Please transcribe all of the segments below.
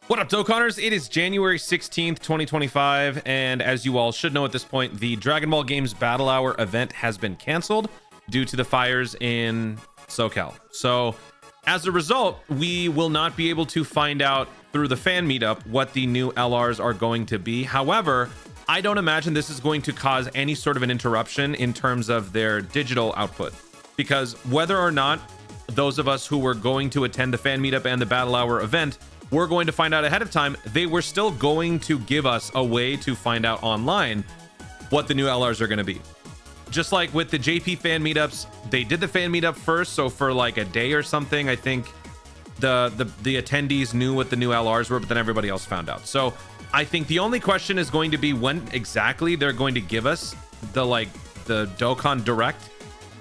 What up, Dokkanners? It is January 16th, 2025, and as you all should know at this point, the Dragon Ball Games Battle Hour event has been canceled due to the fires in SoCal. So as a result, we will not be able to find out through the fan meetup what the new LRs are going to be. However, I don't imagine this is going to cause any sort of an interruption in terms of their digital output, because whether or not those of us who were going to attend the fan meetup and the Battle Hour event, we're going to find out ahead of time, they were still going to give us a way to find out online what the new LRs are going to be. Just like with the JP fan meetups, they did the fan meetup first, so for like a day or something, I think the attendees knew what the new LRs were, but then everybody else found out. So I think the only question is going to be when exactly they're going to give us the Dokkan Direct,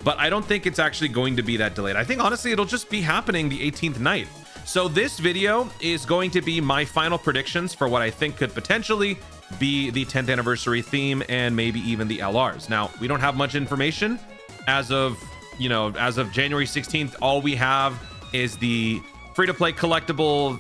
but I don't think it's actually going to be that delayed. I think honestly it'll just be happening the 18th night. So this video is going to be my final predictions for what I think could potentially be the 10th anniversary theme and maybe even the LRs. Now, we don't have much information as of January 16th. All we have is the free-to-play collectible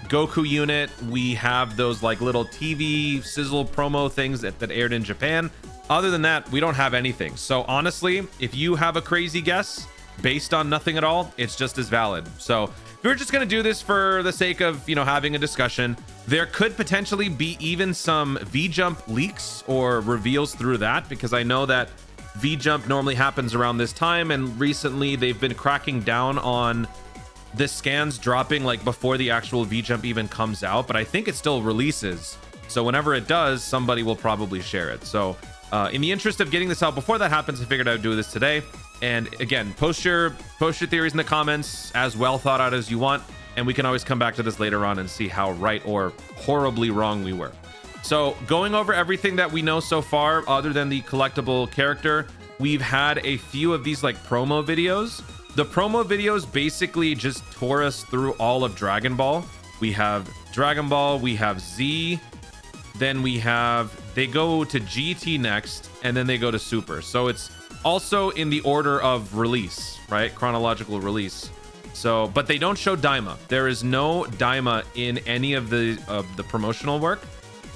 Goku unit. We have those like little TV sizzle promo things that aired in Japan. Other than that, we don't have anything. So honestly, if you have a crazy guess based on nothing at all, it's just as valid. So we're just going to do this for the sake of, having a discussion. There could potentially be even some V-Jump leaks or reveals through that, because I know that V-Jump normally happens around this time, and recently they've been cracking down on the scans dropping like before the actual V-Jump even comes out, but I think it still releases. So whenever it does, somebody will probably share it. So in the interest of getting this out before that happens, I figured I would do this today. And again, post your theories in the comments, as well thought out as you want, and we can always come back to this later on and see how right or horribly wrong we were. So going over everything that we know so far, other than the collectible character, we've had a few of these like promo videos. The promo videos basically just tore us through all of Dragon Ball. We have Dragon Ball, we have Z, then they go to GT next, and then they go to Super. So it's also in the order of release, right? Chronological release. So, but they don't show Daima. There is no Daima in any of the promotional work,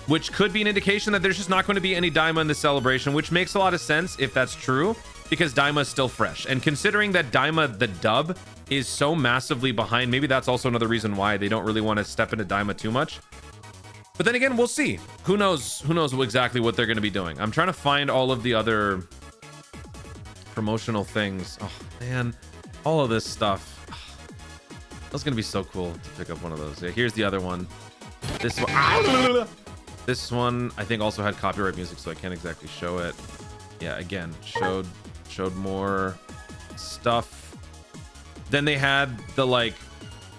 which could be an indication that there's just not going to be any Daima in the celebration, which makes a lot of sense if that's true, because Daima is still fresh. And considering that Daima, the dub, is so massively behind, maybe that's also another reason why they don't really want to step into Daima too much. But then again, we'll see. Who knows exactly what they're going to be doing. I'm trying to find all of the other promotional things. Oh man, all of this stuff. That's gonna be so cool to pick up one of those. Yeah, here's the other one. This one, this one I think also had copyright music, so I can't exactly show it. Yeah, again, showed more stuff. Then they had the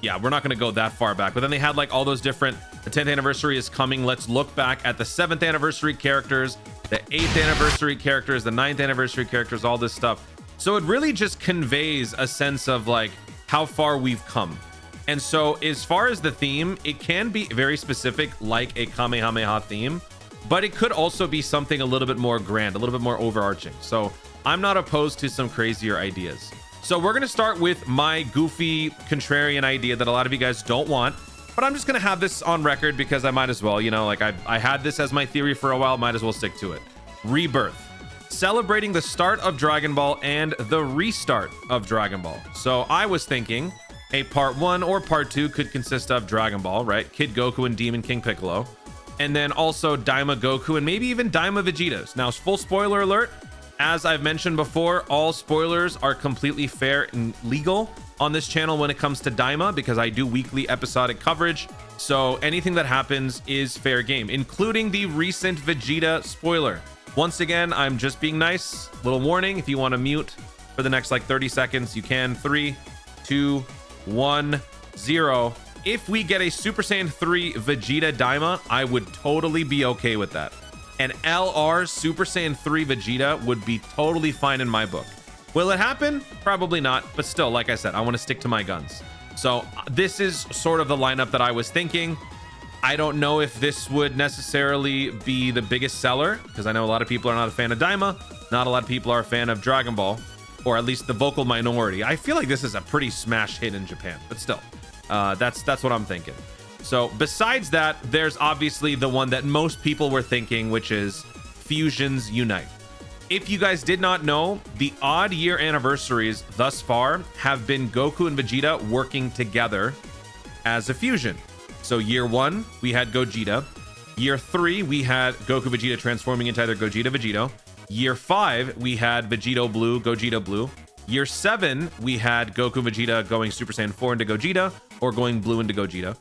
yeah, we're not gonna go that far back, but then they had like all those different, the 10th anniversary is coming, let's look back at the 7th anniversary characters, the 8th anniversary characters, the 9th anniversary characters, all this stuff. So it really just conveys a sense of like how far we've come. And so as far as the theme, it can be very specific, like a Kamehameha theme, but it could also be something a little bit more grand, a little bit more overarching. So I'm not opposed to some crazier ideas. So we're going to start with my goofy contrarian idea that a lot of you guys don't want, but I'm just going to have this on record because I might as well, I had this as my theory for a while, might as well stick to it. Rebirth, celebrating the start of Dragon Ball and the restart of Dragon Ball. So I was thinking a part 1 or part 2 could consist of Dragon Ball, right? Kid Goku and Demon King Piccolo, and then also Daima Goku and maybe even Daima Vegetas. Now, full spoiler alert, as I've mentioned before, all spoilers are completely fair and legal on this channel when it comes to Daima, because I do weekly episodic coverage. So anything that happens is fair game, including the recent Vegeta spoiler. Once again, I'm just being nice. Little warning, if you want to mute for the next like 30 seconds, you can. 3, 2, 1, 0. If we get a Super Saiyan 3 Vegeta Daima, I would totally be okay with that. An LR Super Saiyan 3 Vegeta would be totally fine in my book. Will it happen? Probably not, but still, like I said, I want to stick to my guns. So this is sort of the lineup that I was thinking. I don't know if this would necessarily be the biggest seller, because I know a lot of people are not a fan of Daima. Not a lot of people are a fan of Dragon Ball, or at least the vocal minority. I feel like this is a pretty smash hit in Japan, but still, that's what I'm thinking. So besides that, there's obviously the one that most people were thinking, which is Fusions Unite. If you guys did not know, the odd year anniversaries thus far have been Goku and Vegeta working together as a fusion. So year 1, we had Gogeta. Year 3, we had Goku Vegeta transforming into either Gogeta Vegito. Year 5, we had Vegito Blue, Gogeta Blue. Year 7, we had Goku Vegeta going Super Saiyan 4 into Gogeta or going Blue into Gogeta.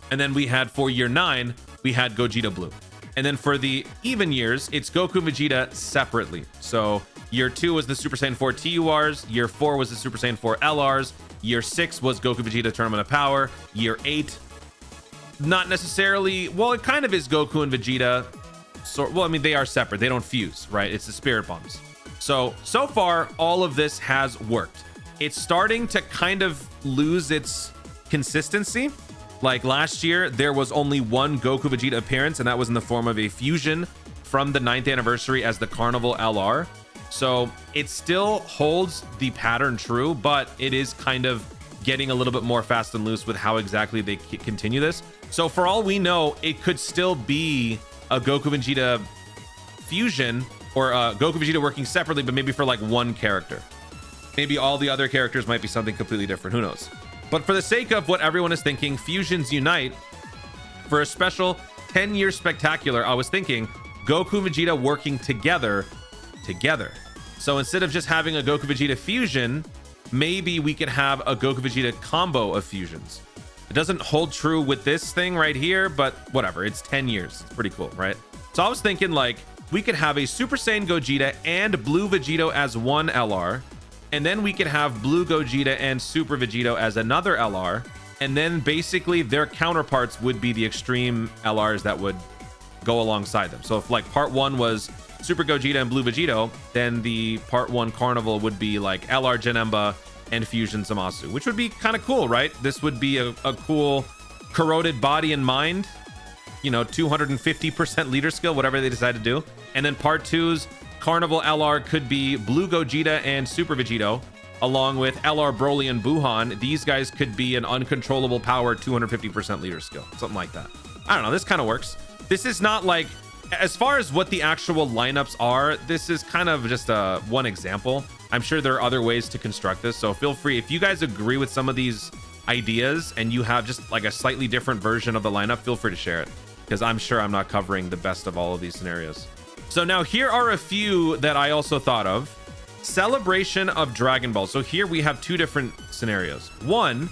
And then we had for year 9, we had Gogeta Blue. And then for the even years, it's Goku and Vegeta separately. So year 2 was the Super Saiyan 4 TURs. Year 4 was the Super Saiyan 4 LRs. Year 6 was Goku Vegeta Tournament of Power. Year 8, not necessarily, well, it kind of is Goku and Vegeta. So, well, I mean, they are separate. They don't fuse, right? It's the Spirit Bombs. So far, all of this has worked. It's starting to kind of lose its consistency. Like last year, there was only one Goku Vegeta appearance, and that was in the form of a fusion from the 9th anniversary as the Carnival LR. So it still holds the pattern true, but it is kind of getting a little bit more fast and loose with how exactly they continue this. So for all we know, it could still be a Goku Vegeta fusion or Goku Vegeta working separately, but maybe for like one character. Maybe all the other characters might be something completely different. Who knows? But for the sake of what everyone is thinking, Fusions Unite, for a special 10-year spectacular, I was thinking Goku and Vegeta working together. So instead of just having a Goku Vegeta fusion, maybe we could have a Goku Vegeta combo of fusions. It doesn't hold true with this thing right here, but whatever. It's 10 years. It's pretty cool, right? So I was thinking like we could have a Super Saiyan Gogeta and Blue Vegito as one LR. And then we could have Blue Gogeta and Super Vegito as another LR. And then basically their counterparts would be the extreme LRs that would go alongside them. So if like part 1 was Super Gogeta and Blue Vegito, then the part 1 Carnival would be like LR Janemba and Fusion Zamasu, which would be kind of cool, right? This would be a cool corroded body and mind, you know, 250% leader skill, whatever they decide to do. And then part 2's Carnival LR could be Blue Gogeta and Super Vegito, along with LR Broly and Buhan. These guys could be an uncontrollable power 250% leader skill, something like that. I don't know, this kind of works. This is not like, as far as what the actual lineups are, this is kind of just one example. I'm sure there are other ways to construct this, so feel free, if you guys agree with some of these ideas and you have just like a slightly different version of the lineup, feel free to share it, because I'm sure I'm not covering the best of all of these scenarios. So now here are a few that I also thought of. Celebration of Dragon Ball. So here we have 2 different scenarios. One,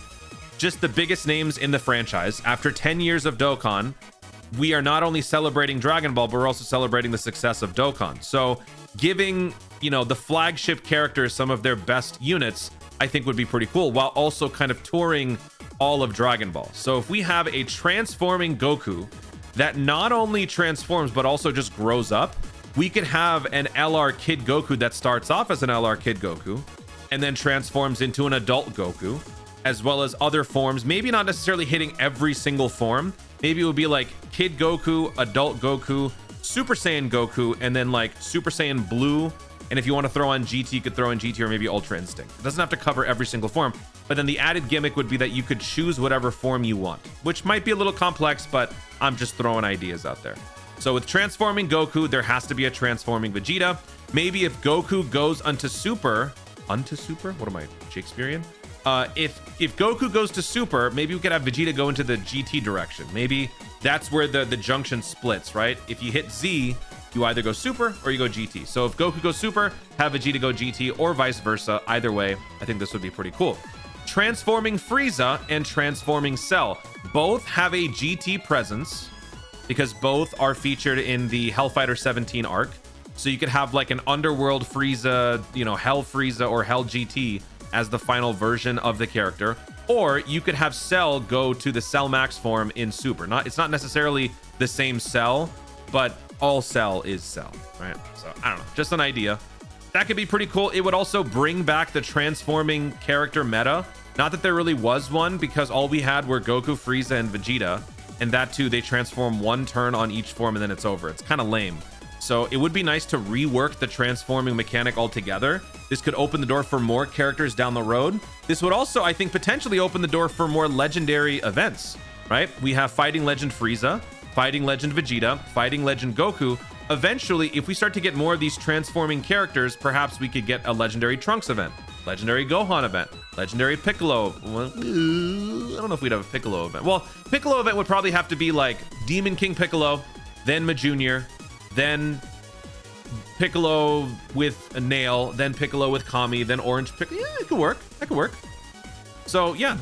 just the biggest names in the franchise. After 10 years of Dokkan, we are not only celebrating Dragon Ball, but we're also celebrating the success of Dokkan. So giving, you know, the flagship characters some of their best units, I think would be pretty cool, while also kind of touring all of Dragon Ball. So if we have a transforming Goku that not only transforms, but also just grows up, we could have an LR Kid Goku that starts off as an LR Kid Goku and then transforms into an adult Goku, as well as other forms, maybe not necessarily hitting every single form. Maybe it would be like Kid Goku, adult Goku, Super Saiyan Goku, and then like Super Saiyan Blue. And if you want to throw on GT, you could throw in GT or maybe Ultra Instinct. It doesn't have to cover every single form, but then the added gimmick would be that you could choose whatever form you want, which might be a little complex, but I'm just throwing ideas out there. So with transforming Goku, there has to be a transforming Vegeta. Maybe if Goku goes unto Super, what am I, Shakespearean? If Goku goes to Super, maybe we could have Vegeta go into the GT direction. Maybe that's where the junction splits, right? If you hit Z, you either go Super or you go GT. So if Goku goes Super, have Vegeta go GT, or vice versa. Either way, I think this would be pretty cool. Transforming Frieza and transforming Cell both have a GT presence, because both are featured in the Hellfighter 17 arc. So you could have like an Underworld Frieza, you know, Hell Frieza or Hell GT as the final version of the character. Or you could have Cell go to the Cell Max form in Super. It's not necessarily the same Cell, but all Cell is Cell, right? So I don't know, just an idea. That could be pretty cool. It would also bring back the transforming character meta. Not that there really was one, because all we had were Goku, Frieza, and Vegeta. And that too, they transform one turn on each form and then it's over. It's kind of lame. So it would be nice to rework the transforming mechanic altogether. This could open the door for more characters down the road. This would also, I think, potentially open the door for more legendary events, right? We have Fighting Legend Frieza, Fighting Legend Vegeta, Fighting Legend Goku. Eventually, if we start to get more of these transforming characters, perhaps we could get a legendary Trunks event, legendary Gohan event, legendary Piccolo. Well, I don't know if we'd have a Piccolo event. Well, Piccolo event would probably have to be like Demon King Piccolo, then Jr., then Piccolo with a nail, then Piccolo with Kami, then Orange Piccolo. Yeah, it could work. That could work. So yeah,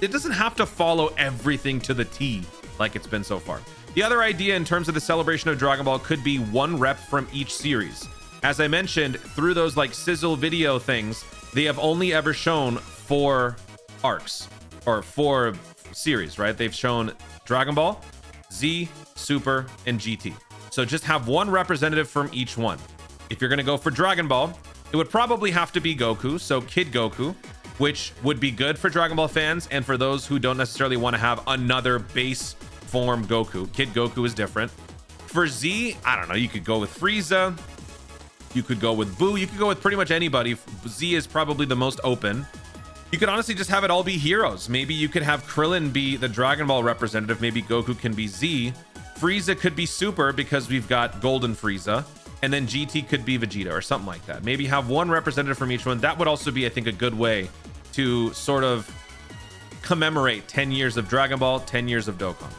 it doesn't have to follow everything to the T like it's been so far. The other idea in terms of the celebration of Dragon Ball could be one rep from each series. As I mentioned, through those like sizzle video things, they have only ever shown 4 arcs or 4 series, right? They've shown Dragon Ball, Z, Super, and GT. So just have one representative from each one. If you're going to go for Dragon Ball, it would probably have to be Goku, so Kid Goku, which would be good for Dragon Ball fans and for those who don't necessarily want to have another base form Goku. Kid Goku is different. For Z, I don't know, you could go with Frieza, you could go with Boo, you could go with pretty much anybody. Z is probably the most open. You could honestly just have it all be heroes. Maybe you could have Krillin be the Dragon Ball representative, maybe Goku can be Z. Frieza could be Super because we've got Golden Frieza, and then GT could be Vegeta or something like that. Maybe have one representative from each one. That would also be, I think, a good way to sort of commemorate 10 years of Dragon Ball, 10 years of Dokkan.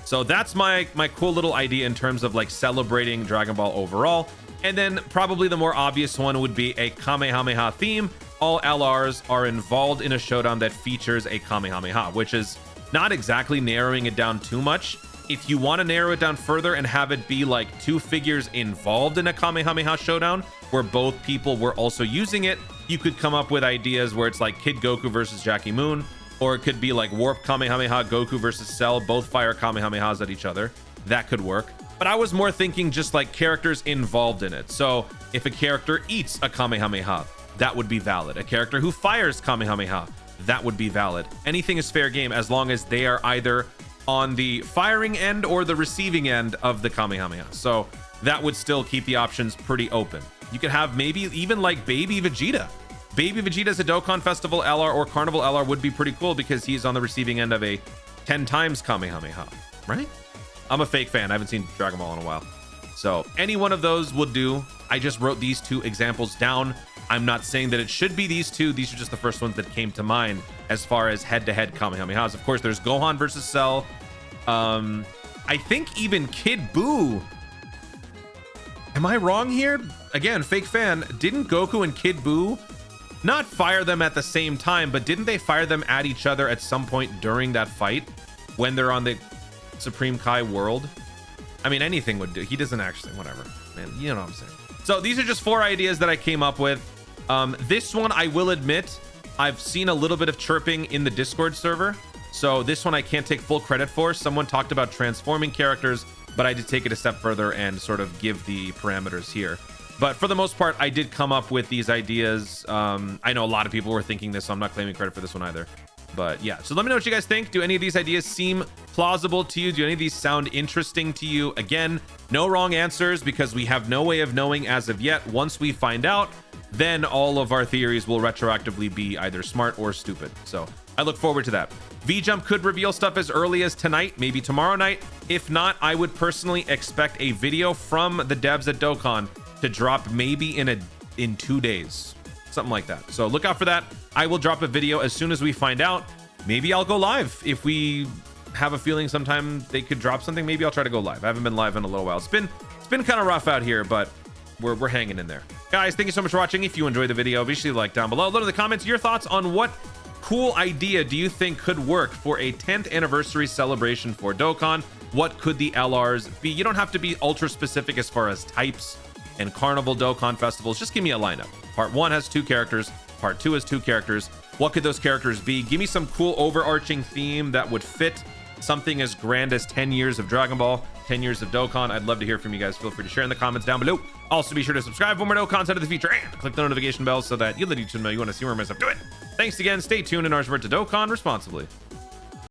So that's my cool little idea in terms of like celebrating Dragon Ball overall. And then probably the more obvious one would be a Kamehameha theme. All LRs are involved in a showdown that features a Kamehameha, which is not exactly narrowing it down too much. If you want to narrow it down further and have it be like 2 figures involved in a Kamehameha showdown where both people were also using it, you could come up with ideas where it's like Kid Goku versus Jackie Moon, or it could be like Warp Kamehameha, Goku versus Cell, both fire Kamehamehas at each other. That could work. But I was more thinking just like characters involved in it. So if a character eats a Kamehameha, that would be valid. A character who fires Kamehameha, that would be valid. Anything is fair game as long as they are either on the firing end or the receiving end of the Kamehameha. So that would still keep the options pretty open. You could have maybe even like Baby Vegeta. Baby Vegeta as a Dokkan Festival LR or Carnival LR would be pretty cool because he's on the receiving end of a 10 times Kamehameha, right? I'm a fake fan. I haven't seen Dragon Ball in a while. So any one of those would do. I just wrote these 2 examples down. I'm not saying that it should be these 2. These are just the first ones that came to mind as far as head-to-head Kamehamehas. Of course, there's Gohan versus Cell. I think even Kid Buu. Am I wrong here? Again, fake fan. Didn't Goku and Kid Buu not fire them at the same time, but didn't they fire them at each other at some point during that fight when they're on the Supreme Kai world? I mean, anything would do. He doesn't actually, whatever, man. You know what I'm saying. So these are just 4 ideas that I came up with. This one, I will admit, I've seen a little bit of chirping in the Discord server. So this one I can't take full credit for. Someone talked about transforming characters, but I did take it a step further and sort of give the parameters here. But for the most part, I did come up with these ideas. I know a lot of people were thinking this, so I'm not claiming credit for this one either. But yeah, so let me know what you guys think. Do any of these ideas seem plausible to you? Do any of these sound interesting to you? Again, no wrong answers because we have no way of knowing as of yet. Once we find out, then all of our theories will retroactively be either smart or stupid. So I look forward to that. V-Jump could reveal stuff as early as tonight, maybe tomorrow night. If not, I would personally expect a video from the devs at Dokkan to drop maybe in 2 days, something like that. So look out for that. I will drop a video as soon as we find out. Maybe I'll go live if we have a feeling sometime they could drop something. Maybe I'll try to go live. I haven't been live in a little while. It's been kind of rough out here, but we're hanging in there. Guys, thank you so much for watching. If you enjoyed the video, be sure to like down below. Let in the comments your thoughts on what cool idea do you think could work for a 10th anniversary celebration for Dokkan. What could the LRs be? You don't have to be ultra specific as far as types and Carnival Dokkan festivals. Just give me a lineup. Part 1 has 2 characters. Part 2 has 2 characters. What could those characters be? Give me some cool overarching theme that would fit something as grand as 10 years of Dragon Ball, 10 years of Dokkan. I'd love to hear from you guys. Feel free to share in the comments down below. Also, be sure to subscribe for more Dokkan content of the future and click the notification bell so that you let YouTube know you want to see more of my stuff. Do it. Thanks again. Stay tuned and ours to Dokkan responsibly.